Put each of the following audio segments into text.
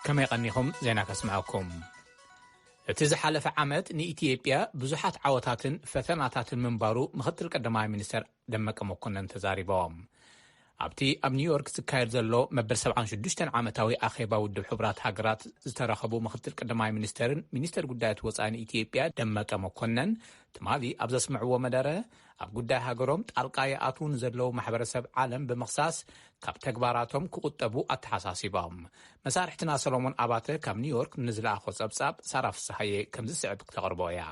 كما يغنيهم زينا كسمعكم. اتزحلف عامت نإثيوبيا بزحات عواتاتن فتناتاتن منبارو مخطر قدماء منستر دمك مكونن تزاريبهم. ኣብቲ ኣብ ኒውዮርክ ዝካየድ ዘሎ መበል 76 ዓመታዊ ኣኼባ ውድብ ሕቡራት ሃገራት ዝተረኸቡ ምክትል ቀዳማይ ሚኒስተርን ሚኒስተር ጉዳያት ወፃኢ ኢትዮጵያ ደመቀ መኮነን ትማሊ ኣብ ዘስምዕዎ መደረ ኣብ ጉዳይ ሃገሮም ጣልቃ ይኣትውን ዘለው ማሕበረሰብ ዓለም ብምኽሳስ ካብ ተግባራቶም ክቁጠቡ ኣተሓሳሲቦም። መሳርሕትና ሰሎሞን ኣባተ ካብ ኒውዮርክ ንዝለኣኾ ጸብጻብ ሳራ ፍስሓዬ ከም ዝስዕብ ክተቕርቦ እያ።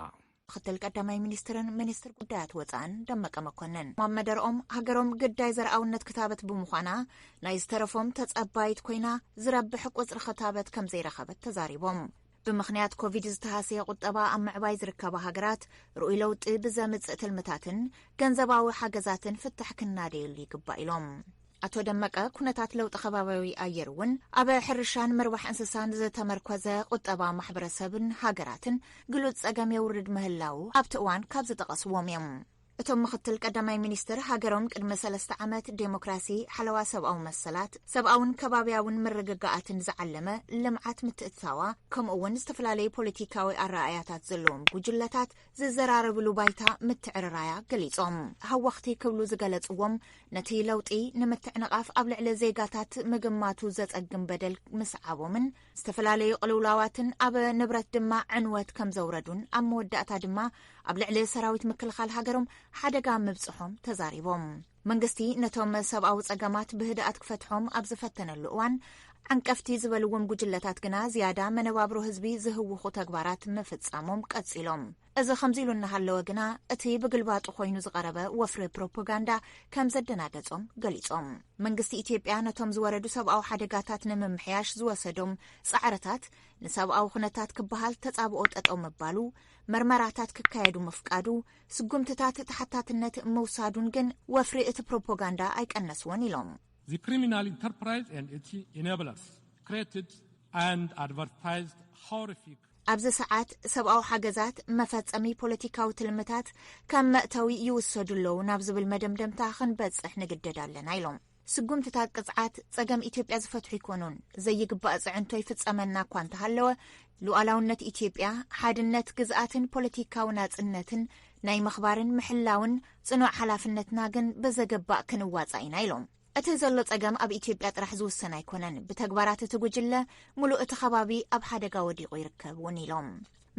ምክትል ቀዳማይ ሚኒስትርን ሚኒስትር ጉዳያት ወፃኢን ደመቀ መኮነን ማመደርኦም ሃገሮም ግዳይ ዘርኣውነት ክታበት ብምዃና ናይ ዝተረፎም ተጸባይት ኮይና ዝረብሕ ቁጽሪ ክታበት ከም ዘይረኸበት ተዛሪቦም። ብምኽንያት ኮቪድ ዝተሃሰየ ቁጠባ ኣብ ምዕባይ ዝርከባ ሃገራት ርኡይ ለውጢ ብዘምጽእ ትልምታትን ገንዘባዊ ሓገዛትን ፍትሕ ክናደየሉ ይግባእ ኢሎም። አቶ ደመቀ ኩነታት ለውጥ ከባቢያዊ ኣየር እውን ኣብ ሕርሻን ምርባሕ እንስሳን ዝተመርኮዘ ቁጠባ ማሕበረሰብን ሃገራትን ግሉጽ ጸገም የውርድ ምህላው ኣብቲ እዋን ካብ ዝጠቐስዎም እዮም። እቶም ምክትል ቀዳማይ ሚኒስትር ሃገሮም ቅድመ 3 ዓመት ዴሞክራሲ ሓለዋ ሰብኣዊ መሰላት ሰብኣውን ከባቢያውን ምርግጋኣትን ዝዓለመ ልምዓት ምትእትታዋ ከምኡውን ዝተፈላለዩ ፖለቲካዊ ኣረኣያታት ዘለዎም ጉጅለታት ዝዘራረብሉ ባይታ ምትዕርራያ ገሊጾም ሃዋኽቲ ክብሉ ዝገለጽዎም ነቲ ለውጢ ንምትዕንቓፍ ኣብ ልዕሊ ዜጋታት ምግማቱ ዘጸግም በደል ምስዓቦምን ዝተፈላለዩ ቅልውላዋትን ኣብ ንብረት ድማ ዕንወት ከም ዘውረዱን ኣብ መወዳእታ ድማ ኣብ ልዕሊ ሰራዊት ምክልኻል ሃገሮም ሓደጋ ምብጽሖም ተዛሪቦም። መንግስቲ ነቶም ሰብኣዊ ጸገማት ብህድኣት ክፈትሖም ኣብ ዝፈተነሉ እዋን ዓንቀፍቲ ዝበልዎም ጉጅለታት ግና ዝያዳ መነባብሮ ህዝቢ ዝህውኹ ተግባራት ምፍጻሞም ቀጺሎም። እዚ ከምዚ ኢሉ እናሃለወ ግና እቲ ብግልባጡ ኮይኑ ዝቐረበ ወፍሪ ፕሮፓጋንዳ ከም ዘደናገጾም ገሊጾም። መንግስቲ ኢትዮጵያ ነቶም ዝወረዱ ሰብኣዊ ሓደጋታት ንምምሕያሽ ዝወሰዶም ጻዕረታት ንሰብኣዊ ኩነታት ክበሃል ተጻብኦ ጠጠው ምባሉ መርመራታት ክካየዱ ምፍቃዱ ስጉምትታት ተሓታትነት መውሳዱን ግን ወፍሪ እቲ ፕሮፓጋንዳ ኣይቀነስዎን ኢሎም። The criminal enterprise and its enablers created and advertised horrific ኣብዚ ሰዓት ሰብኣዊ ሓገዛት መፈጸሚ ፖለቲካዊ ትልምታት ከም መእተዊ ይውሰዱለው ናብ ዝብል መደምደምታ ክንበጽሕ ንግደድ ኣለና ኢሎም። ስጉምትታት ቅጽዓት ጸገም ኢትዮጵያ ዝፈትሑ ይኮኑን ዘይግባእ ጽዕንቶ ይፍጸመና እኳ እንተሃለወ ሉዓላውነት ኢትዮጵያ ሓድነት ግዝኣትን ፖለቲካዊ ናጽነትን ናይ ምኽባርን ምሕላውን ጽኑዕ ሓላፍነትና ግን ብዘገባእ ክንዋጻእ ኢና ኢሎም። እቲ ዘሎ ጸገም ኣብ ኢትዮጵያ ጥራሕ ዝውሰን ኣይኮነን ብተግባራት እቲ ጉጅለ ሙሉእ እቲ ከባቢ ኣብ ሓደጋ ወዲቑ ይርከብ እውን ኢሎም።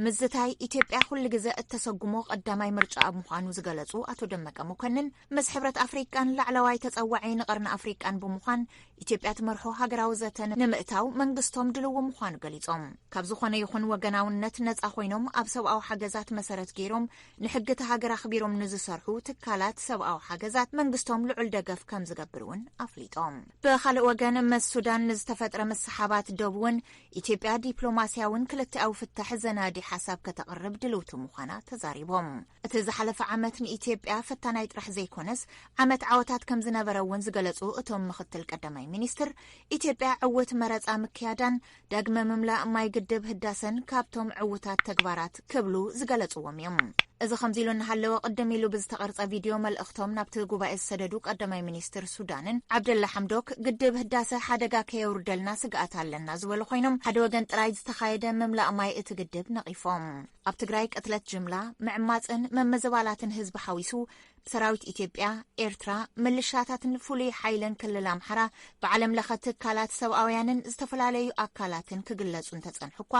ምዝታይ ኢትዮጵያ ኩሉ ግዜ እተሰጉሞ ቀዳማይ ምርጫ ኣብ ምዃኑ ዝገለጹ አቶ ደመቀ መኮነን ምስ ሕብረት ኣፍሪቃን ላዕለዋይ ተጸዋዒ ንቐርኒ ኣፍሪቃን ብምዃን ኢትዮጵያ ትመርሖ ሃገራዊ ዘተን ንምእታው መንግስቶም ድልዎ ምዃኑ ገሊጾም። ካብ ዝኾነ ይኹን ወገናውነት ነጻ ኮይኖም ኣብ ሰብኣዊ ሓገዛት መሰረት ገይሮም ንሕጊ ሃገር ኣኽቢሮም ንዝሰርሑ ትካላት ሰብኣዊ ሓገዛት መንግስቶም ልዑል ደገፍ ከም ዝገብር እውን ኣፍሊጦም። ብኻልእ ወገን ምስ ሱዳን ንዝተፈጥረ መሰሓባት ደቡውን ኢትዮጵያ ዲፕሎማስያውን ክልተኣዊ ፍታሕ ዘናዲ ሓሳብ ከተቕርብ ድልውቲ ምዃና ተዛሪቦም። እቲ ዝሓለፈ ዓመት ንኢትዮጵያ ፈታናይ ጥራሕ ዘይኮነስ ዓመት ዓወታት ከም ዝነበረ እውን ዝገለጹ እቶም ምክትል ቀዳማይ ሚኒስትር ኢትዮጵያ ዕውት መረፃ ምክያዳን ዳግመ ምምላእ ማይ ግድብ ህዳሰን ካብቶም ዕውታት ተግባራት ክብሉ ዝገለጽዎም እዮም። እዚ ከምዚ ኢሉ እናሃለወ ቅድም ኢሉ ብዝተቐርጸ ቪድዮ መልእኽቶም ናብቲ ጉባኤ ዝሰደዱ ቀዳማይ ሚኒስትር ሱዳንን ዓብደላ ሓምዶክ ግድብ ህዳሰ ሓደጋ ከየውርደልና ስግኣት ኣለና ዝበሉ ኮይኖም ሓደ ወገን ጥራይ ዝተኻየደ ምምላእ ማይ እቲ ግድብ ነቒፎም። ኣብ ትግራይ ቅትለት ጅምላ ምዕማፅን መመዘባላትን ህዝቢ ሓዊሱ ሰራዊት ኢትዮጵያ ኤርትራ ምልሻታትን ፍሉይ ሓይልን ክልል ኣምሓራ ብዓለም ለኸ ትካላት ሰብኣውያንን ዝተፈላለዩ ኣካላትን ክግለጹን ተጸንሑ እኳ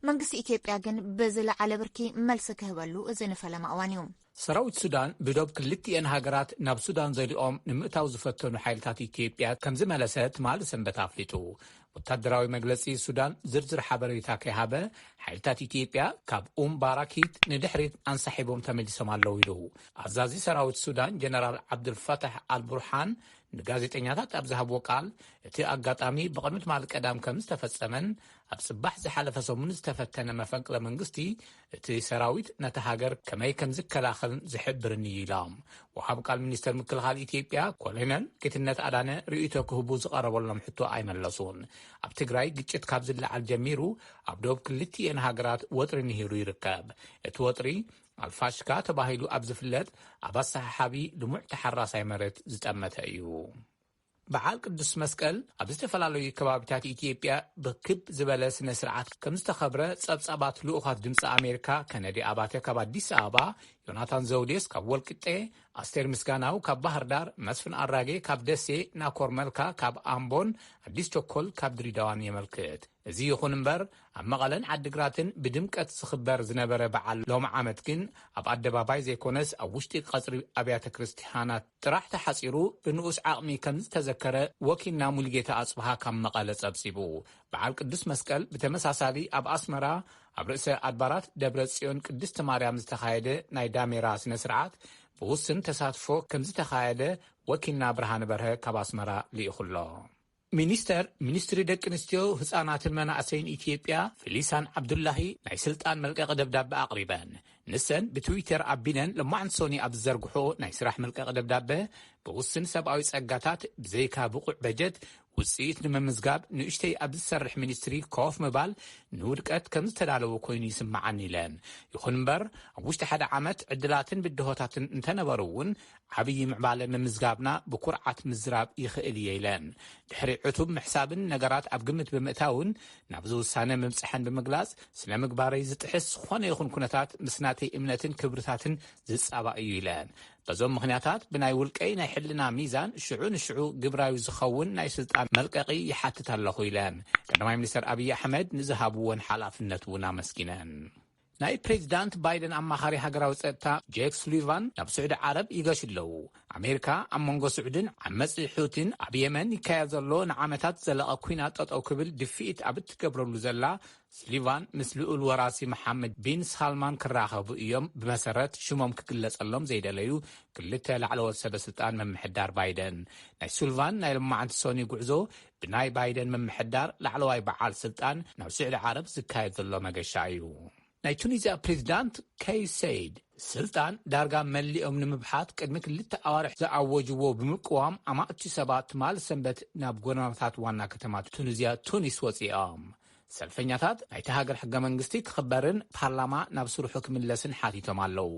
መንግስቲ ኢትዮጵያ ግን ብዝለዓለ ብርኪ መልሲ ክህበሉ እዚ ንፈለማ እዋን እዩ። ሰራዊት ሱዳን ብዶብ ክልቲአን ሃገራት ናብ ሱዳን ዘሊኦም ንምእታው ዝፈተኑ ሓይልታት ኢትዮጵያ ከም ዝመለሰ ትማሊ ሰንበት ኣፍሊጡ። ወታደራዊ መግለጺ ሱዳን ዝርዝር ሓበሬታ ከይሃበ ሓይልታት ኢትዮጵያ ካብ ባራኪት ንድሕሪት አንሳሒቦም ተመሊሶም ኣለው ኢሉ ኣዛዚ ሰራዊት ሱዳን ጀነራል ዓብዱልፈታሕ አልቡርሃን ንጋዜጠኛታት ኣብ ዝሃብዎ ቃል እቲ ኣጋጣሚ ብቕድሚ ማል ቀዳም ከም ዝተፈጸመን ኣብ ጽባሕ ዝሓለፈ ሰሙን ዝተፈተነ መፈንቅለ መንግስቲ እቲ ሰራዊት ነቲ ሃገር ከመይ ከም ዝከላኸልን ዝሕብርን እዩ ኢሎም። ወሃብ ቃል ሚኒስተር ምክልኻል ኢትዮጵያ ኮሎኔል ጌትነት ኣዳነ ርእይቶ ክህቡ ዝቐረበሎም ሕቶ ኣይመለሱን። ኣብ ትግራይ ግጭት ካብ ዝለዓል ጀሚሩ ኣብ ደቡብ ክልቲአን ሃገራት ወጥሪ ንሂሩ ይርከብ። እቲ ወጥሪ አልፋሽካ ተባሂሉ ኣብ ዝፍለጥ ኣብ ኣሰሓሓቢ ልሙዕ ተሓራሳይ መሬት ዝጠመተ እዩ። በዓል ቅዱስ መስቀል ኣብ ዝተፈላለዩ ከባቢታት ኢትዮጵያ ብክብ ዝበለ ስነ ስርዓት ከም ዝተኸብረ ጸብጻባት ልኡኻት ድምፂ ኣሜሪካ ከነዲ ኣባተ ካብ ኣዲስ ኣበባ፣ ዮናታን ዘውዴስ ካብ ወልቅጤ፣ ኣስቴር ምስጋናው ካብ ባህር ዳር፣ መስፍን ኣራጌ ካብ ደሴ፣ ናኮር መልካ ካብ ኣምቦን፣ ኣዲስ ቸኮል ካብ ድሬዳዋን የመልክት። እዚ ይኹን እምበር ኣብ መቐለን ዓዲግራትን ብድምቀት ዝኽበር ዝነበረ በዓል ሎሚ ዓመት ግን ኣብ ኣደባባይ ዘይኮነስ ኣብ ውሽጢ ቀጽሪ ኣብያተ ክርስቲያናት ጥራሕ ተሓፂሩ ብንኡስ ዓቕሚ ከም ዝተዘከረ ወኪልና ሙሉጌታ ኣጽብሃ ካብ መቐለ ጸብጺቡ። በዓል ቅዱስ መስቀል ብተመሳሳሊ ኣብ ኣስመራ ኣብ ርእሰ ኣድባራት ደብረ ጽዮን ቅድስቲ ማርያም ዝተኻየደ ናይ ዳሜራ ስነ ስርዓት ብውስን ተሳትፎ ከም ዝተኻየደ ወኪልና ብርሃን በርሀ ካብ ኣስመራ ልኢኹሎ። ሚኒስትሪ ደቂ ኣንስትዮ ህፃናትን መናእሰይን ኢትዮጵያ ፊሊሳን ዓብዱላሂ ናይ ስልጣን መልቀቂ ደብዳቤ ኣቕሪበን። ንሰን ብትዊተር ኣቢነን ለማዓንሶኒ ኣብ ዝዘርግሖ ናይ ስራሕ መልቀቂ ደብዳቤ ብውስን ሰብኣዊ ጸጋታት ብዘይካ ብቑዕ በጀት ውፅኢት ንምምዝጋብ ንእሽተይ ኣብ ዝሰርሕ ሚኒስትሪ ኮፍ ምባል ንውድቀት ከም ዝተዳለወ ኮይኑ ይስምዓኒ ኢለን። ይኹን እምበር ኣብ ውሽጢ ሓደ ዓመት ዕድላትን ብድሆታትን እንተነበሩ እውን ዓብዪ ምዕባለ ምምዝጋብና ብኩርዓት ምዝራብ ይኽእል እየ ኢለን። ድሕሪ ዕቱብ ምሕሳብን ነገራት ኣብ ግምት ብምእታውን ናብዚ ውሳነ ምብፅሐን ብምግላጽ ስነ ምግባረይ ዝጥሕስ ዝኾነ ይኹን ኩነታት ምስናተይ እምነትን ክብርታትን ዝጻባእ እዩ ኢለን። በዞም ምኽንያታት ብናይ ውልቀይ ናይ ሕልና ሚዛን ሽዑ ንሽዑ ግብራዊ ዝኸውን ናይ ስልጣን መልቀቂ ይሓትት ኣለኹ ኢለን። ቀዳማይ ሚኒስትር ኣብይ ኣሕመድ ንዝሃብዎን ሓላፍነት እውን ኣመስጊነን። ናይ ፕሬዚዳንት ባይደን ኣማኻሪ ሃገራዊ ጸጥታ ጄክ ሱሊቫን ናብ ስዑዲ ዓረብ ይገሽ ኣለዉ። ኣሜሪካ ኣብ መንጎ ስዑድን ዓመፂ ሑቲን ኣብ የመን ይካየድ ዘሎ ንዓመታት ዘለቐ ኩናት ጠጠው ክብል ድፊኢት ኣብ እትገብረሉ ዘላ ሱሊቫን ምስ ልኡል ወራሲ መሓመድ ቢን ሳልማን ክራኸቡ እዮም ብመሰረት ሽሞም ክግለጸሎም ዘይደለዩ ክልተ ላዕለዎት ሰበስልጣን መምሕዳር ባይደን። ናይ ሱሊቫን ናይ ልማዓንቲ ሶኒ ጉዕዞ ብናይ ባይደን መምሕዳር ላዕለዋይ በዓል ስልጣን ናብ ስዑዲ ዓረብ ዝካየድ ዘሎ መገሻ እዩ። ናይ ቱኒዝያ ፕሬዚዳንት ከይስ ሰይድ ስልጣን ዳርጋ መሊኦም ንምብሓት ቅድሚ 2 ኣዋርሕ ዝኣወጅዎ ብምቅዋም ኣማእቲ ሰባት ትማል ሰንበት ናብ ጎደናታት ዋና ከተማ ቱኒዝያ ቱኒስ ወፂኦም። ሰልፈኛታት ናይቲ ሃገር ሕገ መንግስቲ ክኽበርን ፓርላማ ናብ ስርሑ ክምለስን ሓቲቶም ኣለዉ።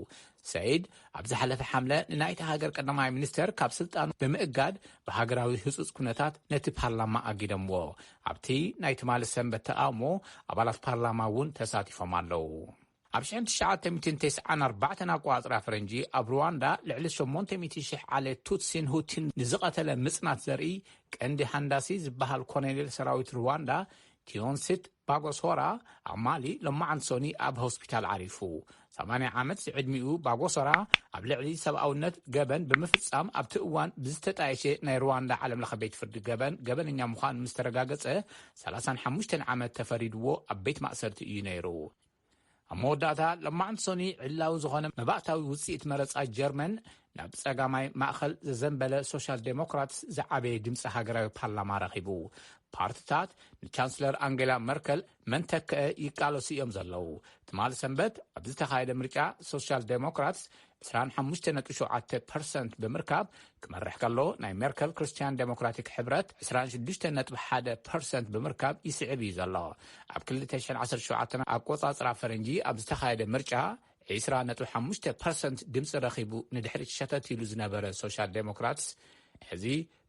ሰይድ ኣብ ዝሓለፈ ሓምለ ንናይቲ ሃገር ቀዳማይ ሚኒስተር ካብ ስልጣኑ ብምእጋድ ብሃገራዊ ህፁፅ ኩነታት ነቲ ፓርላማ ኣጊደምዎ። ኣብቲ ናይ ትማል ሰንበት ተቃውሞ ኣባላት ፓርላማ እውን ተሳቲፎም ኣለዉ። ኣብ 1994 ኣቆፃፅራ ፈረንጂ ኣብ ሩዋንዳ ልዕሊ 800,000 ዓሌት ቱትሲን ሁቲን ንዝቐተለ ምጽናት ዘርኢ ቀንዲ ሃንዳሲ ዝበሃል ኮሎኔል ሰራዊት ሩዋንዳ ቲዮንሲት ባጎሶራ ኣብ ማሊ ሎማዓንሶኒ ኣብ ሆስፒታል ዓሪፉ። 80 ዓመት ዕድሚኡ ባጎሶራ ኣብ ልዕሊ ሰብኣውነት ገበን ብምፍጻም ኣብቲ እዋን ብዝተጣየሸ ናይ ሩዋንዳ ዓለም ለኸ ቤት ፍርዲ ገበነኛ ምዃኑ ምስ ተረጋገጸ 35 ዓመት ተፈሪድዎ ኣብ ቤት ማእሰርቲ እዩ ነይሩ። ኣብ መወዳእታ ሎማዓንሶኒ ዕላዊ ዝኾነ መባእታዊ ውፅኢት መረፃ ጀርመን ናብ ጸጋማይ ማእኸል ዘዘንበለ ሶሻል ዴሞክራትስ ዝዓበየ ድምፂ ሃገራዊ ፓርላማ ረኺቡ። ፓርቲታት ንቻንስለር አንጌላ መርከል መንተክአ ይቃለሱ እዮም ዘለዉ። ትማል ሰንበት ኣብ ዝተኻየደ ምርጫ ሶሻል ዴሞክራትስ 25.7% ብምርካብ ክመርሕ ከሎ ናይ ሜርከል ክርስቲያን ዴሞክራቲክ ሕብረት 26.1% ብምርካብ ይስዕብ እዩ ዘሎ። ኣብ 2017 ኣቆፃፅራ ፈረንጂ ኣብ ዝተኻየደ ምርጫ 20.5% ድምፂ ረኺቡ ንድሕሪ ሸተት ኢሉ ዝነበረ ሶሻል ዴሞክራትስ ሕዚ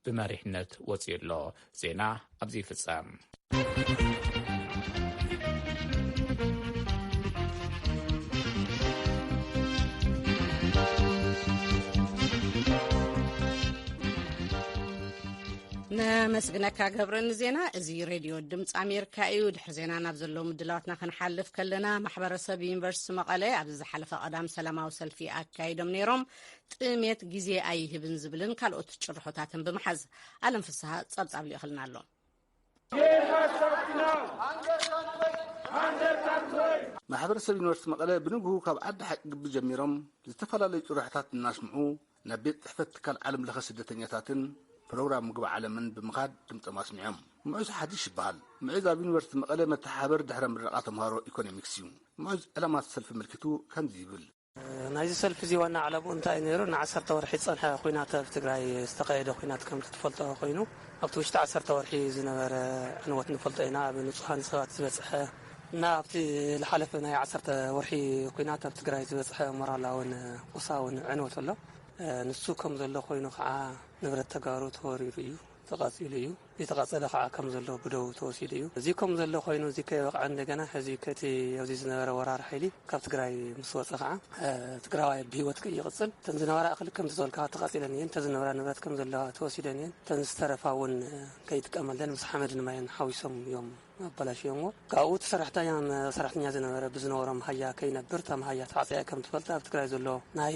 ብመሪሕነት ወፂኡ ኣሎ። ዜና ኣብዚ ይፍጸም። መስግነካ ገብረን ዜና እዚ ሬድዮ ድምፂ ኣሜሪካ እዩ። ድሕሪ ዜና ናብ ዘሎ ምድላዋትና ክንሓልፍ ከለና ማሕበረሰብ ዩኒቨርሲቲ መቐለ ኣብ ዝሓለፈ ቀዳም ሰላማዊ ሰልፊ ኣካይዶም ነይሮም ጥሜት ግዜ ኣይህብን ዝብልን ካልኦት ጭርሖታትን ብምሓዝ ኣለም ፍስሓ ጸብጻብ ሊእኽልና ኣሎ። ማሕበረሰብ ዩኒቨርሲቲ መቐለ ብንግሁ ካብ ዓዲ ሓቂ ግቢ ጀሚሮም ዝተፈላለዩ ጭርሖታት እናስምዑ ናብ ቤት ጽሕፈት ትካል ዓለም ለኸ ስደተኛታትን ፕሮግራም ምግቢ ዓለምን ብምኻድ ድምፆም ኣስሚዖም። ሙዑዝ ሓዲሽ ይበሃል። ሙዑዝ ኣብ ዩኒቨርሲቲ መቐለ መተሓበር ድሕረ ምረቓ ተምሃሮ ኢኮኖሚክስ እዩ። ሙዑዝ ዕላማት ሰልፊ ምልክቱ ከምዚ ይብል። ናይዚ ሰልፊ እዚ ዋና ዓላምኡ እንታይ ነይሩ? ን10 ወርሒ ፀንሐ ኩናት ኣብ ትግራይ ዝተኻየደ ኩናት ከም ትፈልጦ ኮይኑ ኣብቲ ውሽጢ 10 ወርሒ ዝነበረ ዕንወት ንፈልጦ ኢና። ኣብ ንጹሃን ሰባት ዝበፅሐ እና ኣብቲ ዝሓለፈ ናይ 10 ወርሒ ኩናት ኣብ ትግራይ ዝበፅሐ ሞራላውን ቁሳውን ዕንወት ኣሎ። ንሱ ከም ዘሎ ኮይኑ ከዓ ንብረት ተጋሩ ተወሪሩ እዩ። ተቃጺሉ የተቃጸለ ከዓ ከም ዘሎ ብደው ተወሲዱ እዩ እዚ ከም ዘሎ ኮይኑ እዚ ከይበቃ እንደገና ሕዚ ከቲ ኣብዚ ዝነበረ ወራር ሓይሊ ካብ ትግራይ ምስ ወፀ ከዓ ትግራዋይ ብሂወት ከይቅጽል ተን ዝነበራ እኽሊ ከም ተዘልካ ተቃጺለን እየን ተዝነበራ ንብረት ከም ዘለዋ ተወሲደን እየን ተን ዝተረፋ እውን ከይጥቀመለን ምስ ሓመድን ማይን ሓዊሶም እዮም አባላሽዮሞ ጋው ተሰራሕተኛ ዝነበረ ብዝነበሮም ሃያ ከይነብር ተም ሃያ ተዓጽያ ከም ትፈልጣ ኣብ ትግራይ ዘሎ ናይ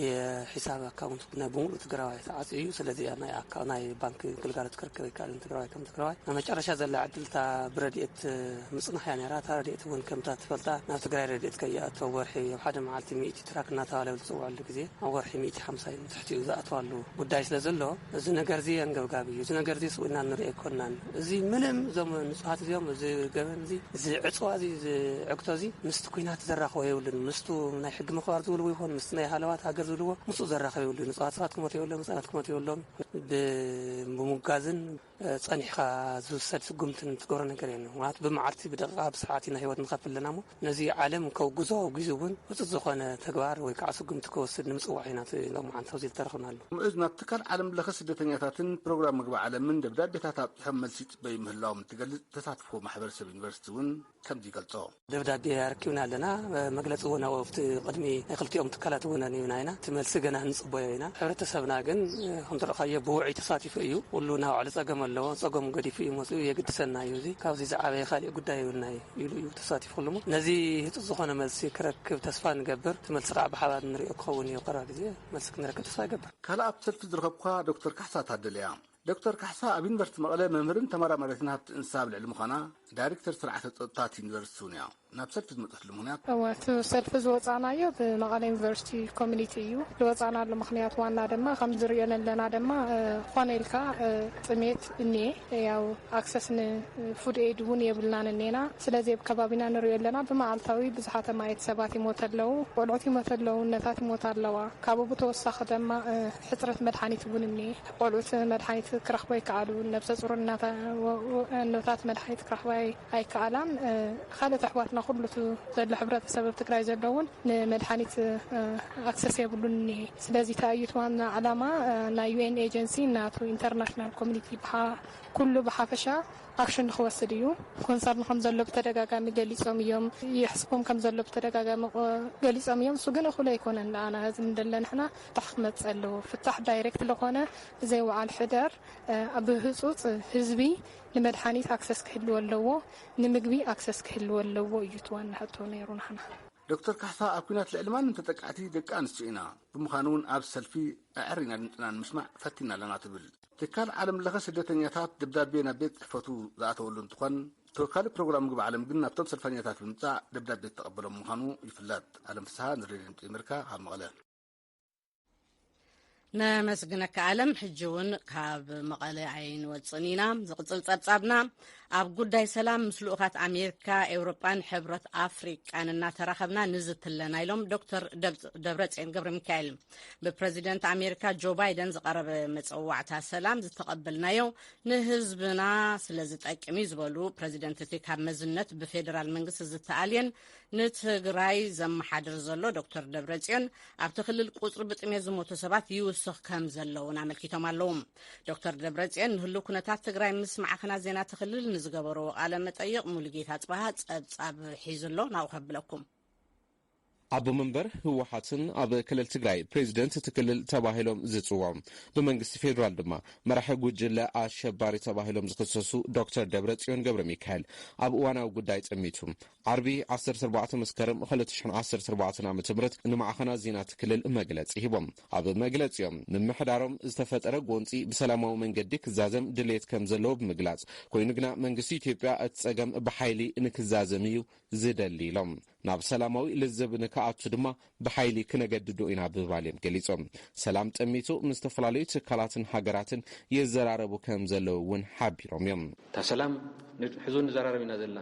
ሒሳብ አካውንት ብሙሉ ትግራዋይ ተዓጽዩ ስለዚ ናይ አካውንት ናይ ባንክ ግልጋሎት ክርከብ ይካል ትግራዋይ ከም ትግራዋይ መጨረሻ ዘላ ዕድልታ ብረድኤት ምጽናሕ ያነራ ታረድኤት እውን ከም ትፈልጣ ናብ ትግራይ ረድኤት ከያቶ ወርሒ ሓደ መዓልቲ 100 ትራክ እናተባለ ዝጽዋዕሉ ግዜ ኣብ ወርሒ 150 ትሕቲኡ ዝኣተዋሉ ጉዳይ ስለ ዘሎ እዚ ነገር እዚ አንገብጋቢ እዩ እዚ ነገር እዚ ስኡና ንሪኦ ኮናን እዚ ምንም ዞም ንጹሃት እዚኦም እዚ ገበንዚ ዝዕጽዋዚ ዝዕቅቶዚ ምስቲ ኩናት ዘራኸበ ይውልን ምስቱ ናይ ሕጊ ምኽባር ዝብልዎ ይሆን ምስቲ ናይ ሃለዋት ሃገር ዝብልዎ ምስኡ ዘራኸበ ይውልን ንጹሃት ሰባት ክሞት ይውሎም ህጻናት ክሞት ይውሎም ብሙጋዝን ጸኒሕኻ ዝውሰድ ስጉምትን ትገብሮ ነገር የለ ማለት ብመዓልቲ ብደቂቃ ብሰዓት ኢና ህይወት ንኸፍል ለና ሞ ነዚ ዓለም ከውግዞ ግዙ እውን ውፅእ ዝኾነ ተግባር ወይ ከዓ ስጉምቲ ክወስድ ንምጽዋዕ ኢና ሎማዓንቲ ኣብዚ ዝተረኽብናሉ ምእዝ ናብ ትካል ዓለም ለኸ ስደተኛታትን ፕሮግራም ምግቢ ዓለምን ደብዳቤታት ኣብፅሖም መልሲ ፅበይ ምህላዎም ትገልጽ ተሳትፎ ማሕበረሰብ ዩኒቨርሲቲ እውን ከምዚ ይገልጾ ደብዳቤ ረኪብና ኣለና መግለፂ እውን ኣብቲ ቅድሚ ናይ ክልቲኦም ትካላት እውን ነዩና ኢና ትመልሲ ገና ንጽበዮ ኢና ሕብረተሰብና ግን ከም ትረኻዮ ብውዕይ ተሳቲፉ እዩ ኩሉ ናብ ባዕሉ ፀገም ኣለዎ ፀገም ገዲፉ እዩ መፅኡ የግድሰና እዩ እዚ ካብዚ ዝዓበየ ካልእ ጉዳይ ይውልና ኢሉ እዩ ተሳቲፉ ኩሉ ነዚ ህፁፅ ዝኾነ መልሲ ክረክብ ተስፋ ንገብር ትመልሲ ከዓ ብሓባር ንሪኦ ክኸውን እዩ ቀረባ ግዜ መልሲ ክንረክብ ተስፋ ይገብር ካልእ ኣብ ሰልፊ ዝረኸብካ ዶክተር ካሕሳ ታደልያ ዶክተር ካሕሳ ኣብ ዩኒቨርሲቲ መቐለ መምህርን ተመራማሪትን ሃብቲ እንስሳ ብልዕሊ ምዃና ዳይሬክተር ስርዓተ ፀጥታት ዩኒቨርሲቲ እውን እያ ናብ ሰልፊ ዝመፅእሉ ምክንያት እቲ ሰልፊ ዝወፃናዮ ብመቐለ ዩኒቨርሲቲ ኮሚኒቲ እዩ ዝወፃናሉ ምክንያት ዋና ድማ ከም ዝሪኦ ዘለና ድማ ኮነ ኢልካ ጥሜት እኒአ ያው ኣክሰስ ንፉድ ኤድ እውን የብልናን እኒና ስለዚ ኣብ ከባቢና ንሪኦ ኣለና ብመዓልታዊ ብዙሓት ማየት ሰባት ይሞት ኣለው ቆልዑት ይሞት ኣለው ነታት ይሞት ኣለዋ ካብኡ ብተወሳኺ ድማ ሕፅረት መድሓኒት እውን እኒአ ቆልዑት መድሓኒት ክረኽቦ ይከኣሉ ነብሰ ፁር ነታት መድሓኒት ክረኽባ ኣይከኣላን ካልኦት ኣሕዋትና ኩሉ ዘሎ ሕብረተሰብ ኣብ ትግራይ ዘለውን ንመድሓኒት ኣክሰስ የብሉን እኒሄ ስለዚ ተኣይቱ ዋና ዓላማ ናይ ዩኤን ኤጀንሲ ናቱ ኢንተርናሽናል ኮሚኒቲ ኩሉ ብሓፈሻ ኣክሽን ንክወስድ እዩ ኮንሰርን ከም ዘሎ ብተደጋጋሚ ገሊፆም እዮም ይሕስቦም ከም ዘሎ ብተደጋጋሚ ገሊፆም እዮም እሱ ግን እኹል ኣይኮነን ንኣና እዚ እንደለ ንሕና ፍታሕ ክመፅእ ኣለዎ ፍታሕ ዳይሬክት ዝኾነ ዘይወዓል ሕደር ብህፁፅ ህዝቢ ንመድሓኒት ኣክሰስ ክህልዎ ኣለዎ ንምግቢ ኣክሰስ ክህልዎ ኣለዎ እዩ ትዋና ሕቶ ነይሩ ንሕና ዶክተር ካሕሳ ኣብ ኩናት ልዕሊ ማንም ተጠቃዕቲ ደቂ ኣንስትዮ ኢና ብምዃኑ እውን ኣብ ሰልፊ ኣዕሪና ድምፅና ንምስማዕ ፈቲና ኣለና ትብል ትካል ዓለም ለኸ ስደተኛታት ደብዳቤ ናብ ቤት ፅሕፈቱ ዝኣተወሉ እንትኾን ተወካሊ ፕሮግራም ምግቢ ዓለም ግን ናብቶም ሰልፈኛታት ብምምፃእ ደብዳቤ ተቐበሎም ምዃኑ ይፍለጥ ዓለም ፍስሓ ንሬድዮ ድምፂ ኣሜሪካ ካብ መቐለ ነመስግነካ ዓለም ሕጂ እውን ካብ መቐለ ኣይንወፅን ኢና ዝቕፅል ጸብጻብና ኣብ ጉዳይ ሰላም ምስ ልኡኻት ኣሜሪካ ኤውሮጳን ሕብረት ኣፍሪቃን እናተራኸብና ንዝትለና ኢሎም ዶክተር ደብረጽዮን ገብረ ሚካኤል ብፕረዚደንት ኣሜሪካ ጆ ባይደን ዝቐረበ መፀዋዕታ ሰላም ዝተቐበልናዮ ንህዝብና ስለ ዝጠቅም እዩ ዝበሉ ፕረዚደንት እቲ ካብ መዝነት ብፌደራል መንግስቲ ዝተኣልየን ንትግራይ ዘመሓድር ዘሎ ዶክተር ደብረጽዮን ኣብቲ ክልል ቁፅሪ ብጥሜት ዝሞቱ ሰባት ይውስኽ ከም ዘለውን ኣመልኪቶም ኣለዉ ዶክተር ደብረጽዮን ንህሉ ኩነታት ትግራይ ምስ ማዕኸና ዜና ትኽልል ዝገበሮ ቃለ መጠይቕ ሙሉጌታ ጽባህ ጸብጻብ ሒዙሎ ናው ከብለኩም አቦ መንበር ህወሓትን ኣብ ክልል ትግራይ ፕሬዚደንት ትክልል ተባሂሎም ዝጽውዑ ብመንግስቲ ፌደራል ድማ መራሒ ጉጅለ አሸባሪ ተባሂሎም ዝክሰሱ ዶክተር ደብረጽዮን ገብረ ሚካኤል ኣብ እዋናዊ ጉዳይ ጸሚቱ ዓርቢ 14 መስከረም 2014 ዓ.ም ንማዕኸና ዜና ትክልል መግለጺ ሂቦም ኣብ መግለጺኦም ንምሕዳሮም ዝተፈጠረ ጎንፂ ብሰላማዊ መንገዲ ክዛዘም ድሌት ከም ዘለዎ ብምግላጽ ኮይኑ ግና መንግስቲ ኢትዮጵያ እትጸገም ብሓይሊ ንክዛዘም እዩ ዝደሊ ኢሎም ናብ ሰላማዊ ልዝብ ንከኣቱ ድማ ብሓይሊ ክነገድዱ ኢና ብባል እዮም ገሊጾም ሰላም ጠሚቱ ምስ ተፈላለዩ ትካላትን ሃገራትን ይዘራረቡ ከም ዘለዉ እውን ሓቢሮም እዮም ሰላም ሕዙ ንዘራረብ ኢና ዘለና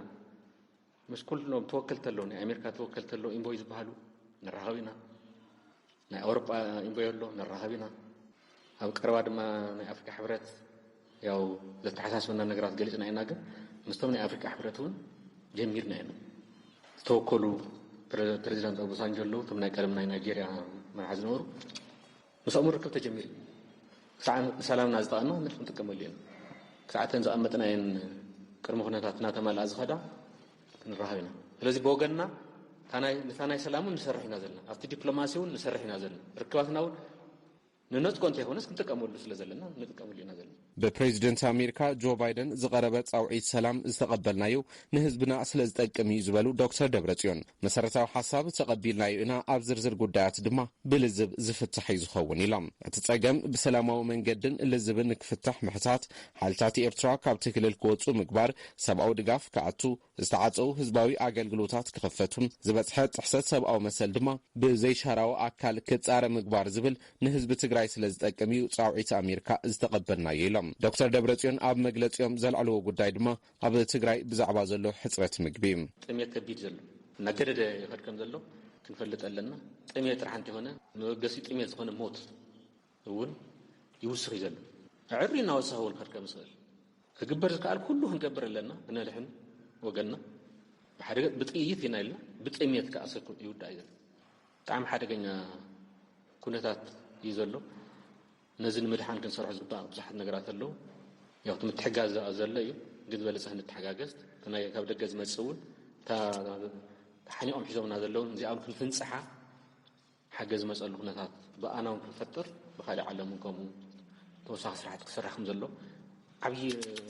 ምስ ኩሎም ተወከልቲ ኣለዉ ናይ ኣሜሪካ ተወከልቲ ኣለዉ ኢምቦይ ዝበሃሉ ንራኸብ ኢና ናይ ኣውሮጳ ኢምቦይ ኣሎ ንራኸብ ኢና ኣብ ቀረባ ድማ ናይ ኣፍሪካ ሕብረት ያው ዘተሓሳስበና ነገራት ገሊጽና ኢና ግን ምስቶም ናይ ኣፍሪካ ሕብረት እውን ጀሚርና ኢና ተወከሉ ፕሬዚዳንት ኦባሳንጆ ኣለዉ እቶም ናይ ቀደም ናይ ናይጄርያ መራሒ ዝነበሩ ምስኦም ርክብ ተጀሚሩ ሰላምና ዝጠቕና ንጥቅመሉ ኢና كساعتين زقمتناين ቅድመ ሁኔታትና ተማላ ዝኸዳ ንራሃብና ስለዚ በወገንና ታናይ ሰላሙን ንሰርሕና ዘለና ኣብቲ ዲፕሎማሲውን ንሰርሕና ዘለና ርክባትናውን ንነጥቆ እንተይኮነስ ክንጥቀመሉ ስለዘለና ንጥቀመሉ ኢና ዘለና በፕሬዚደንት አሜሪካ ጆ ባይደን ዝቀረበ ጻውዒት ሰላም ዝተቀበልናዩ ንህዝብና ስለ ዝጠቅም እዩ ዝበሉ ዶክተር ደብረጽዮን መሰረታዊ ሓሳብ ተቀቢልናዩ ኢና ኣብ ዝርዝር ጉዳያት ድማ ብልዝብ ዝፍትሕ እዩ ዝኸውን ኢሎም እቲ ጸገም ብሰላማዊ መንገድን ልዝብን ክፍትሕ ምሕታት ሓልታት ኤርትራ ካብቲ ክልል ክወፁ ምግባር ሰብኣዊ ድጋፍ ክኣቱ ዝተዓፀው ህዝባዊ ኣገልግሎታት ክኽፈቱን ዝበፅሐ ጥሕሰት ሰብኣዊ መሰል ድማ ብዘይሻራዊ ኣካል ክጻረ ምግባር ዝብል ንህዝቢ ትግራይ ስለ ዝጠቅም እዩ ጻውዒት አሜሪካ ዝተቀበልናዩ ኢሎም ዶክተር ደብረጽዮን ኣብ መግለጺኦም ዘልዕልዎ ጉዳይ ድማ ኣብ ትግራይ ብዛዕባ ዘሎ ሕጽረት ምግቢ ጥሜት ከቢድ ዘሎ እናገደደ ይኸድከም ዘሎ ክንፈልጥ ኣለና ጥሜት ጥራሕ እንተሆነ ንወገሲ ጥሜት ዝኾነ ሞት እውን ይውስኽ ዘሎ ዕሪና ወሳህ እውን ከድከም ዝኽእል ክግበር ዝከኣል ኩሉ ክንገብር ኣለና ብነልሕን ወገንና ብሓደገ ብጥይት ኢና ኢልና ብጥሜት ከኣሰኩ ይውዳእ ዘሎ ብጣዕሚ ሓደገኛ ኩነታት እዩ ዘሎ ነዚ ንምድሓን ክንሰርሖ ዝግባእ ብዙሓት ነገራት ኣለዉ ያው ትምትሕጋዝ ዘሎ እዩ ግን ዝበለፀ ንተሓጋገዝ ናይ ካብ ደገ ዝመፅእ እውን ሓኒቖም ሒዞምና ዘለውን እዚኣውን ክንፍንፅሓ ሓገዝ ዝመፀሉ ኩነታት ብኣናውን ክንፈጥር ብካሊእ ዓለም ከምኡ ተወሳኺ ስራሕቲ ክስራሕ ከም ዘሎ ዓብዪ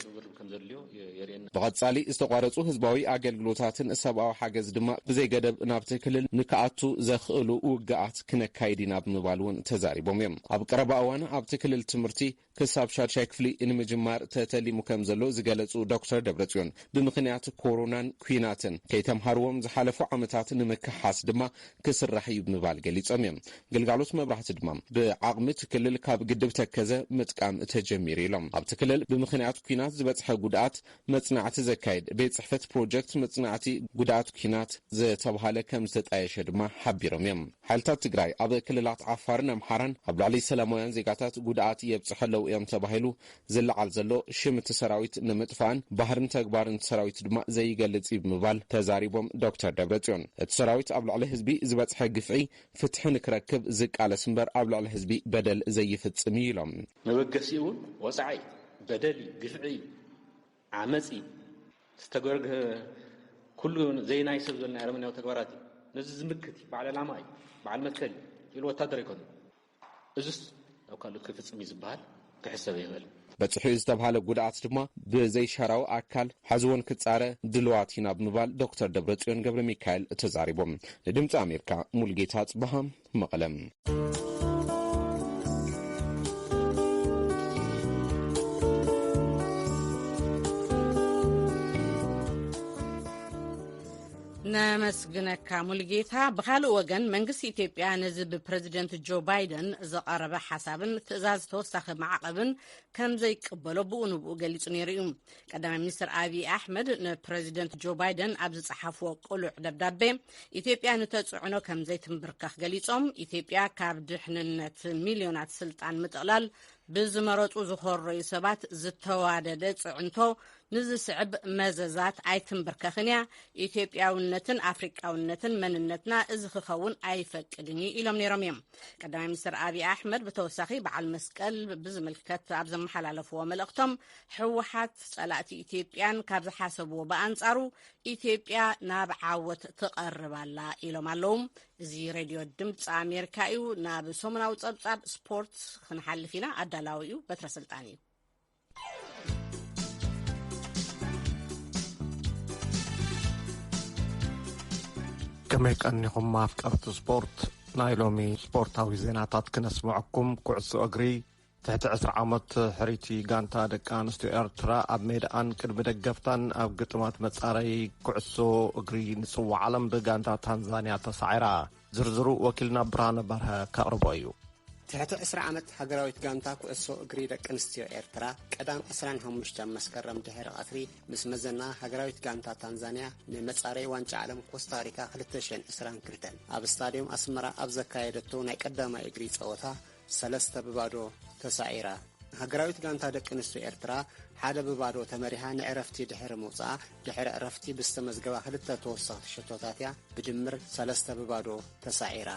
ርብርብ ከም ዘድልዮ የርእየና ብቐጻሊ ዝተቋረፁ ህዝባዊ ኣገልግሎታትን ሰብኣዊ ሓገዝ ድማ ብዘይገደብ ናብቲ ክልል ንክኣቱ ዘኽእሉ ውግኣት ክነካይድ ኢና ብምባል እውን ተዛሪቦም እዮም ኣብ ቀረባ እዋን ኣብቲ ክልል ትምህርቲ ክሳብ 6ይ ክፍሊ ንምጅማር ተተሊሙ ከም ዘሎ ዝገለጹ ዶክተር ደብረጽዮን ብምኽንያት ኮሮናን ኩናትን ከይተምሃርዎም ዝሓለፉ ዓመታት ንምክሓስ ድማ ክስራሕ እዩ ብምባል ገሊጾም እዮም ግልጋሎት መብራህቲ ድማ ብዓቕሚ እቲ ክልል ካብ ግድብ ተከዘ ምጥቃም ተጀሚሩ ኢሎም ኣብቲ ክልል ብምኽንያት ኩናት ዝበፅሐ ጉድኣት መጽናዕቲ ዘካይድ ቤት ጽሕፈት ፕሮጀክት መጽናዕቲ ጉድኣት ኩናት ዝተባሃለ ከም ዝተጣየሸ ድማ ሓቢሮም እዮም ሓይልታት ትግራይ ኣብ ክልላት ዓፋርን ኣምሓራን ኣብ ላዕሊ ሰላማውያን ዜጋታት ጉድኣት የብፅሐለው እዮም ተባሂሉ ዝለዓል ዘሎ ሽም እቲ ሰራዊት ንምጥፋን ባህርን ተግባርን ሰራዊት ድማ ዘይገልጽ ብምባል ተዛሪቦም ዶክተር ደብረጽዮን እቲ ሰራዊት ኣብ ላዕሊ ህዝቢ ዝበፅሐ ግፍዒ ፍትሒ ንክረክብ ዝቃለስ እምበር ኣብ ላዕሊ ህዝቢ በደል ዘይፍጽም ኢሎም መበገሲ እውን ወፃዓይ በደል ግፍዒ ዓመፂ ዝተገርገ ኩሉ ዘይናይ ሰብ ዘለና ኣረመናዊ ተግባራት ነዚ ዝምክት በዓል ዕላማ እዩ በዓል መትከል ኢሉ ወታደር ይኮነ እዙስ ኣብ ካልእ ክፍጽም እዩ ዝበሃል ክሕሰብ ይኽእል በጽሑ ዝተባሃለ ጉድኣት ድማ ብዘይሻራዊ ኣካል ሓዝዎን ክጻረ ድልዋት ኢና ብምባል ዶክተር ደብረጽዮን ገብረ ሚካኤል ተዛሪቦም ንድምፂ ኣሜሪካ ሙልጌታ ጽባሃም መቐለም نمسجنك ملقيتها بخال وجن منجس إثيوبيا نزب بريزيدنت جو بايدن زقرب حسابن تزاز توسخ معقبن كم زي قبلوا بونو قالت نيريوم قدام مستر أبي أحمد بريزيدنت جو بايدن أبز صحفوا قلع دبدبة إثيوبيا نتوسعنو كم زي تنبركخ قالتهم إثيوبيا كابدحننت مليونات سلطان متقلال بزمرات وزخور رئيسات زتوادد صعنتو نز سعب مزازات ايتم بركخنيا ኢትዮጵያውነትን አፍሪካውነትን መንነትና እዝኽኸውን አይፈቅድኒ ኢሎም ነይሮም እዮም ቀዳማይ ሚኒስትር አብይ አሕመድ በተወሳኺ በዓል መስቀል ብዝምልከት ኣብ ዘመሓላለፍዎ መልእክቶም ሕወሓት ጸላእቲ ኢትዮጵያን ካብ ዝሓሰብዎ በአንጻሩ ኢትዮጵያ ናብ ዓወት ትቐርባላ ኢሎም ኣለዉ እዚ ሬድዮ ድምፂ ኣሜሪካ እዩ ናብ ሰሙናዊ ጸብጻብ ስፖርት ክንሓልፍ ኢና ኣዳላዊ እዩ በትረ ስልጣን እዩ كما كأنكم ما فكرت سبورت نايلومي سبورتاوي زيناتات كنسمعكم كعصو أجري تحت 10 عامات حريتي غانتا دكانستو إرترا أب ميدان كرب دقفتان أب قطمات متصاري كعصو أجري نسو عالم بغانتا تنزانيا تسعيرا زرزرو وكلنا بران برها كأربايو تحت 10 عامات هجراويت غانتا كعصو أجري دكانستو إرترا قدام أسرانهم مشتم مسكرم دهير قطري مسمزنا هجراويت غانتا تنزانيا نمتصاري وانش عالم كوستاريكا خلتشن أسران كرتن أب ستاديوم أسمرا أب زكايدتو ناي قداما أجري صوتا سلسته ببادو تسعيرا هجراويت غانتا دكانستو إرترا ሓደ ብባዶ ተመሪሃ ንዕረፍቲ ድሕሪ ምውፃእ ድሕሪ ዕረፍቲ ብዝተመዝገባ 2 ተወሰኽቲ ሽቶታት እያ ብድምር 3 ብባዶ ተሳዒራ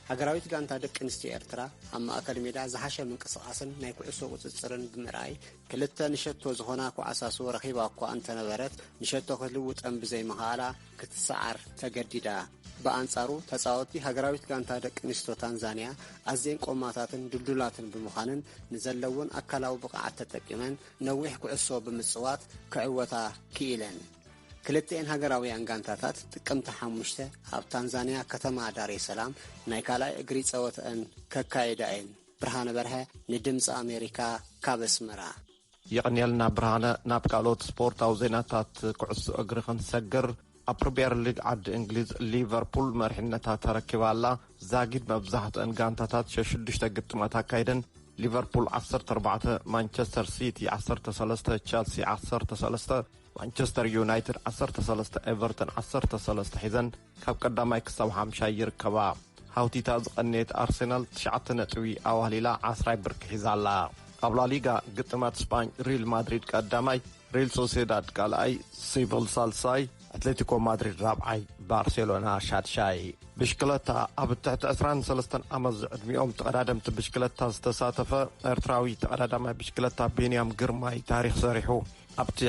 ሃገራዊት ጋንታ ደቂ ኣንስትዮ ኤርትራ ኣብ ማእከል ሜዳ ዝሓሸ ምንቅስቓስን ናይ ኩዕሶ ቁፅፅርን ብምርኣይ 2 ንሸቶ ዝኾና ኩዓሳሱ ረኺባ እኳ እንተነበረት ንሸቶ ክትልውጠን ብዘይምኽኣላ ክትሰዓር ተገዲዳ በአንጻሩ ተጻወቲ ሃገራዊት ጋንታ ደቂ ኣንስትዮ ታንዛንያ ኣዝየን ቆማታትን ድልዱላትን ብምዃንን ንዘለውን ኣካላዊ ብቕዓት ተጠቂመን ነዊሕ ኩዕሶ ብምጽዋት ክዕወታ ክኢለን ክልተን ሃገራውያን ጋንታታት ጥቅምቲ 5 ኣብ ታንዛንያ ከተማ ዳሬ ሰላም ናይ ካልኣይ እግሪ ጸወተአን ከካይዳእን ብርሃነ በርሀ ንድምፂ ኣሜሪካ ካብ ኣስመራ ይቕንየልና ብርሃነ ናብ ካልኦት ስፖርታዊ ዜናታት ኩዕሶ እግሪ ክንሰግር ኣብ ፕሪምየር ሊግ ዓዲ እንግሊዝ ሊቨርፑል መሪሕነታ ተረኪባላ ዛጊድ መብዛሕትአን ጋንታታት 6 ግጥማት ኣካይደን ሊቨርፑል 14 ማንቸስተር ሲቲ 13 ቸልሲ 13 ማንቸስተር ዩናይትድ 13 ኤቨርተን 13 ሒዘን ካብ ቀዳማይ ክሳብ 50 ይርከባ ሃውቲታ ዝቐነየት ኣርሴናል 9 ነጥቢ ኣዋህሊላ 10 ብርኪ ሒዛላ ኣብ ላሊጋ ግጥማት ስፓኝ ሪል ማድሪድ ቀዳማይ ሪል ሶሴዳድ ካልኣይ ሲቪል ሳልሳይ አትሌቲኮ ማድሪድ ራብዓይ ባርሴሎና ሻድሻይ ብሽክለታ ኣብ ትሕቲ 23 ዓመት ዕድሚኦም ተቐዳደምቲ ብሽክለታ ዝተሳተፈ ኤርትራዊ ተቐዳዳማይ ብሽክለታ ቢንያም ግርማይ ታሪክ ሰሪሑ ኣብቲ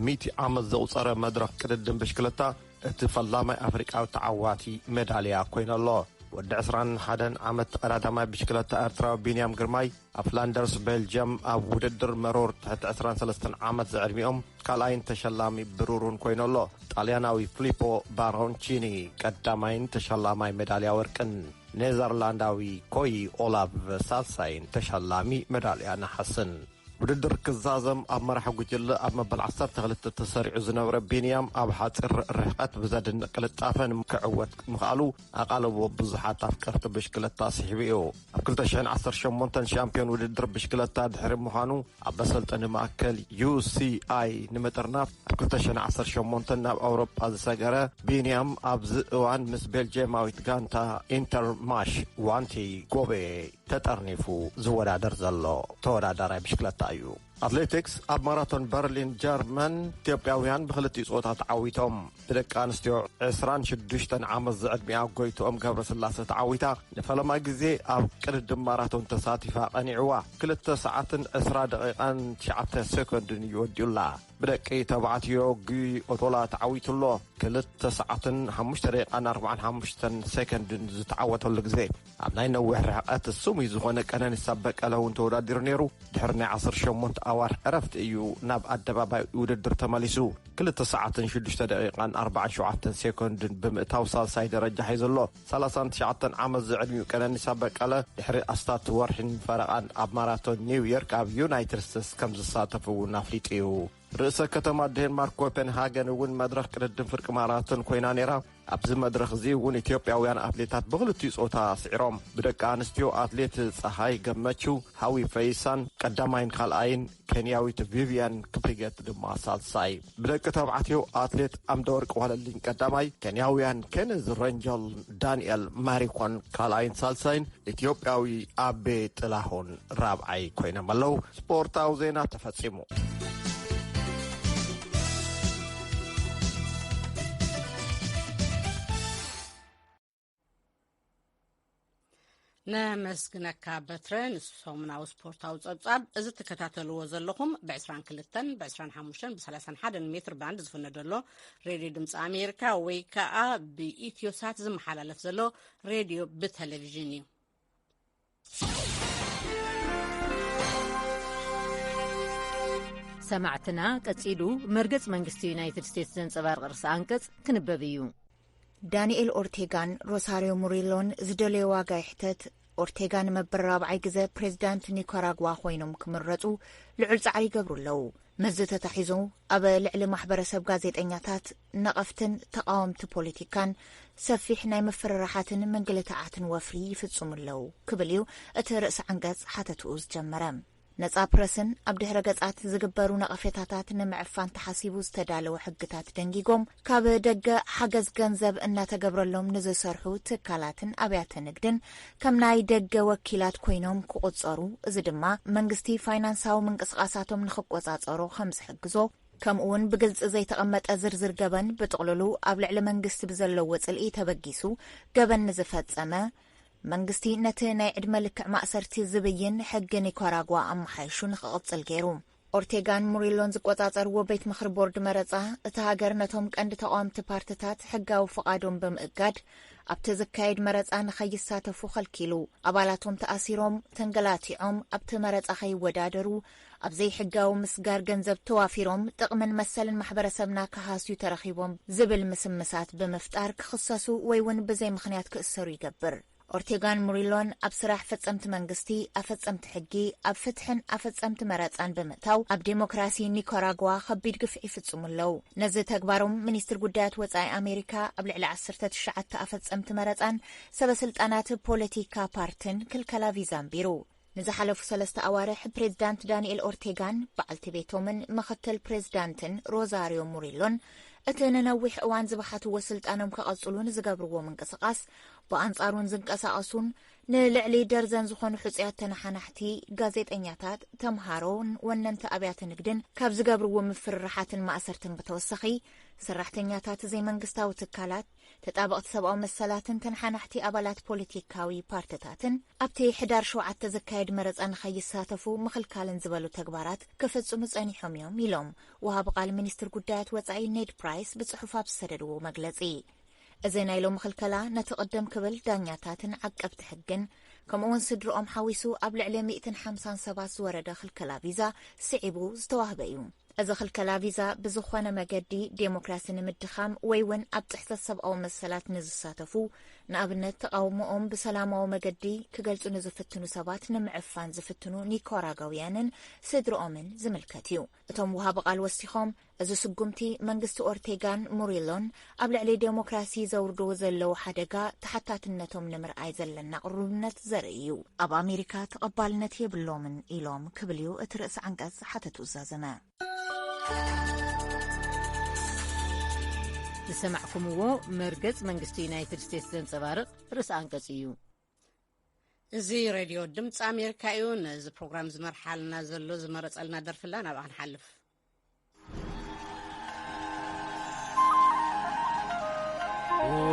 100 ዓመት ዘውፀረ መድረክ ቅድድም ብሽክለታ እቲ ፈላማይ ኣፍሪቃዊ ተዓዋቲ ሜዳልያ ኮይነሎ ወዲ 21 ዓመት ተቐዳዳማይ ብሽክለታ ኤርትራዊ ቢንያም ግርማይ ኣብ ፍላንደርስ ቤልጅየም ኣብ ውድድር መሮር ትሕቲ 23 ዓመት ዘዕድሚኦም ካልኣይን ተሸላሚ ብሩሩን ኮይነሎ ጣልያናዊ ፊሊፖ ባሮንቺኒ ቀዳማይን ተሸላማይ ሜዳልያ ወርቅን ኔዘርላንዳዊ ኮይ ኦላቭ ሳልሳይን ተሸላሚ ሜዳልያ ነሐስን ውድድር ክዛዘም ኣብ መራሒ ጉጅለ ኣብ መበል 12 ተሰሪዑ ዝነበረ ቢንያም ኣብ ሓፂር ርሕቀት ብዘድንቕ ቅልጣፈን ክዕወት ምኽኣሉ ኣቓልቦ ብዙሓት ኣፍቀርቲ ብሽክለታ ስሒቡ እዩ ኣብ 2018 ሻምፒዮን ውድድር ብሽክለታ ድሕሪ ምዃኑ ኣብ መሰልጠኒ ማእከል UCI ንምጥርናፍ ኣብ 2018 ናብ ኣውሮጳ ዝሰገረ ቢንያም ኣብዚ እዋን ምስ ቤልጅየማዊት ጋንታ ኢንተርማሽ ዋንቲ ጎቤ ተጠርኒፉ ዝወዳደር ዘሎ ተወዳዳራይ ብሽክለታ እዩ አትሌቲክስ ኣብ ማራቶን በርሊን ጀርመን ኢትዮጵያውያን ብክልቲ ጾታ ተዓዊቶም ብደቂ ኣንስትዮ 26 ዓመት ዘዕድሚኣ ጎይቶኦም ገብረስላሴ ተዓዊታ ንፈለማ ግዜ ኣብ ቅድድም ማራቶን ተሳቲፋ ቀኒዕዋ 2 ሰዓትን 20 ደቂቃን 9 ሰኮንድን ይወዲኡላ ብደቂ ተባዕትዮ ኦቶላ ተዓዊቱሎ 2 ሰዓትን 5 ደቂቃን 45 ሰኮንድን ዝተዓወተሉ ግዜ ኣብ ናይ ነዊሕ ርሕቀት ስሙይ ዝኾነ ቀነኒሳ በቀለ እውን ተወዳዲሩ ነይሩ ድሕሪ ናይ 18 ኣዋር ዕረፍቲ እዩ ናብ ኣደባባይ ውድድር ተመሊሱ 2 ሰዓትን 6 ደቂቃን 47 ሰኮንድን ብምእታው ሳልሳይ ደረጃ ሒዙሎ 39 ዓመት ዘዕድሚኡ ቀነኒሳ በቀለ ድሕሪ ኣስታት ወርሕን ፈረቓን ኣብ ማራቶን ኒውዮርክ ኣብ ዩናይትድ ስቴትስ ከም ዝሳተፍ እውን ኣፍሊጡ እዩ ርእሰ ከተማ ዴንማርክ ኮፐንሃገን እውን መድረክ ቅድድም ፍርቂ ማራቶን ኮይና ነይራ ኣብዚ መድረክ እዚ እውን ኢትዮጵያውያን ኣትሌታት ብክልቲኡ ጾታ ስዒሮም ብደቂ ኣንስትዮ ኣትሌት ፀሃይ ገመችው ሃዊ ፈይሳን ቀዳማይን ካልኣይን ኬንያዊት ቪቪያን ክፕሪገት ድማ ሳልሳይ ብደቂ ተባዕትዮ ኣትሌት ኣምደወርቂ ዋለልኝ ቀዳማይ ኬንያውያን ኬነዝ ረንጀል ዳንኤል ማሪኮን ካልኣይን ሳልሳይን ኢትዮጵያዊ ኣቤ ጥላሁን ራብዓይ ኮይኖም ኣለው ስፖርታዊ ዜና ተፈጺሙ ነመስግነካ በትረ ንሰሙናዊ ስፖርታዊ ጸብጻብ እዚ ተከታተልዎ ዘለኹም ብ22 ብ25 ብ31 ሜትር ባንድ ዝፍነደሎ ሬድዮ ድምፂ ኣሜሪካ ወይ ከዓ ብኢትዮሳት ዝመሓላለፍ ዘሎ ሬድዮ ብቴሌቪዥን እዩ ሰማዕትና ቀጺሉ መርገጽ መንግስቲ ዩናይትድ ስቴትስ ዘንጸባርቕ ርእሰ አንቀጽ ክንበብ እዩ ዳንኤል ኦርቴጋን ሮሳሪዮ ሙሪሎን ዝደለየ ዋጋ ይሕተት ኦርቴጋን መበል 4ይ ግዜ ፕሬዚዳንት ኒካራጓ ኮይኖም ክምረጹ ልዑል ጻዕሪ ይገብሩ ኣለዉ መዚ ተታሒዙ ኣብ ልዕሊ ማሕበረሰብ ጋዜጠኛታት ነቐፍትን ተቃወምቲ ፖለቲካን ሰፊሕ ናይ መፈረራሓትን መንገለታዓትን ወፍሪ ይፍጽሙ ኣለዉ ክብል እዩ እቲ ርእሲ አንቀጽ ሓተትኡ ዝጀመረ ነጻ ፕረስን ኣብ ድሕረ ገጻት ዝግበሩ ነቐፌታታት ንምዕፋን ተሓሲቡ ዝተዳለወ ሕግታት ደንጊጎም ካብ ደገ ሓገዝ ገንዘብ እናተገብረሎም ንዝሰርሑ ትካላትን ኣብያተ ንግድን ከም ናይ ደገ ወኪላት ኮይኖም ክቁጸሩ እዚ ድማ መንግስቲ ፋይናንሳዊ ምንቅስቃሳቶም ንኽቆጻጸሮ ከም ዝሕግዞ ከምኡውን ብግልጽ ዘይተቐመጠ ዝርዝር ገበን ብጥቕልሉ ኣብ ልዕሊ መንግስቲ ብዘለዎ ጽልኢ ተበጊሱ ገበን ንዝፈጸመ መንግስቲ ነቲ ናይ ዕድመ ልክዕ ማእሰርቲ ዝብይን ሕጊ ኒካራጓ ኣመሓይሹ ንኽቕጽል ገይሩ ኦርቴጋን ሙሪሎን ዝቆጻጸርዎ ቤት ምክሪ ቦርድ መረጻ እቲ ሃገር ነቶም ቀንዲ ተቃወምቲ ፓርቲታት ሕጋዊ ፍቓዶም ብምእጋድ ኣብቲ ዝካየድ መረጻ ንኸይሳተፉ ኸልኪሉ ኣባላቶም ተኣሲሮም ተንገላቲዖም ኣብቲ መረጻ ኸይወዳደሩ ኣብ ዘይሕጋዊ ምስጋር ገንዘብ ተዋፊሮም ጥቕምን መሰልን ማሕበረሰብና ክሃስዩ ተረኺቦም ዝብል ምስምሳት ብምፍጣር ክኽሰሱ ወይ እውን ብዘይ ምኽንያት ክእሰሩ ይገብር ኦርቴጋን ሙሪሎን ኣብ ስራሕ ፈጸምቲ መንግስቲ ኣፈጸምቲ ሕጊ ኣብ ፍትሕን ኣፈጸምቲ መረጻን ብምእታው ኣብ ዴሞክራሲ ኒካራጓ ከቢድ ግፍዒ ይፍጽሙለው ነዚ ተግባሮም ሚኒስትር ጉዳያት ወጻኢ ኣሜሪካ ኣብ ልዕሊ 19 ኣፈጸምቲ መረጻን ሰበስልጣናት ፖለቲካ ፓርትን ክልከላ ቪዛ ኣንቢሩ ንዝሓለፉ 3 ኣዋርሕ ፕሬዚዳንት ዳንኤል ኦርቴጋን በዓልቲ ቤቶምን ምክትል ፕሬዚዳንትን ሮዛሪዮ ሙሪሎን እቲ ንነዊሕ እዋን ዝባሓትዎ ስልጣኖም ከቐጽሉ ንዝገብርዎ ምንቅስቓስ ብኣንጻሩን ዝንቀሳቐሱን ንልዕሊ ደርዘን ዝኾኑ ሕጽያት ተነሓናሕቲ ጋዜጠኛታት ተምሃሮን ወነንቲ ኣብያተ ንግድን ካብ ዝገብርዎ ምፍርራሓትን ማእሰርትን ብተወሳኺ ሰራሕተኛታት ዘይመንግስታዊ ትካላት ተጣበቕቲ ሰብኣዊ መሰላትን ተነሓናሕቲ ኣባላት ፖለቲካዊ ፓርቲታትን ኣብቲ ሕዳር 7 ዝካየድ መረጻ ንኸይሳተፉ ምኽልካልን ዝበሉ ተግባራት ክፍጽሙ ጸኒሖም እዮም ኢሎም ወሃቢ ቃል ሚኒስትር ጉዳያት ወጻኢ ኔድ ፕራይስ ብጽሑፍ ኣብ ዝሰደድዎ መግለጺ እዚ ናይ ሎም ክልከላ ነቲ ቅድም ክብል ዳኛታትን ዓቀብቲ ሕግን ከምኡውን ስድሮኦም ሓዊሱ ኣብ ልዕሊ 150 ሰባት ዝወረደ ክልከላ ቪዛ ስዒቡ ዝተዋህበ እዩ እዚ ክልከላ ቪዛ ብዝኾነ መገዲ ዴሞክራሲ ንምድኻም ወይ እውን ኣብ ጥሕተት ሰብኣዊ መሰላት ንዝሳተፉ ንኣብነት ተቃውሞኦም ብሰላማዊ መገዲ ክገልጹ ንዝፍትኑ ሰባት ንምዕፋን ዝፍትኑ ኒካራጋውያንን ስድሮኦምን ዝምልከት እዩ እቶም ወሃቢ ቃል ወሲኾም እዚ ስጉምቲ መንግስቲ ኦርቴጋን ሙሪሎን ኣብ ልዕሊ ዴሞክራሲ ዘውርድዎ ዘለዉ ሓደጋ ተሓታትነቶም ንምርኣይ ዘለና ቅሩብነት ዘርኢ እዩ ኣብ ኣሜሪካ ተቐባልነት የብሎምን ኢሎም ክብል እዩ እቲ ርእሲ ዓንቀጽ ሓተቱ ዘዘመ ዝሰማዕኩምዎ መርገጽ መንግስቲ ዩናይትድ ስቴትስ ዘንጸባርቕ ርእሲ አንቀጽ እዩ እዚ ሬድዮ ድምፂ ኣሜሪካ እዩ ነዚ ፕሮግራም ዝመርሓልና ዘሎ ዝመረጸልና ደርፍላ ናብ ንሓልፍ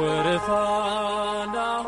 ወረፋናሁ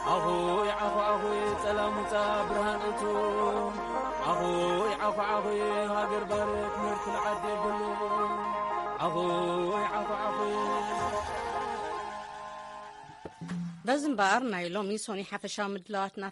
أخوي أخوي سلامتا برهانتو أخوي أخوي هاجر بارك مرت العدي بلو أخوي أخوي بزنبار نايلومي سوني حفشا مدلواتنا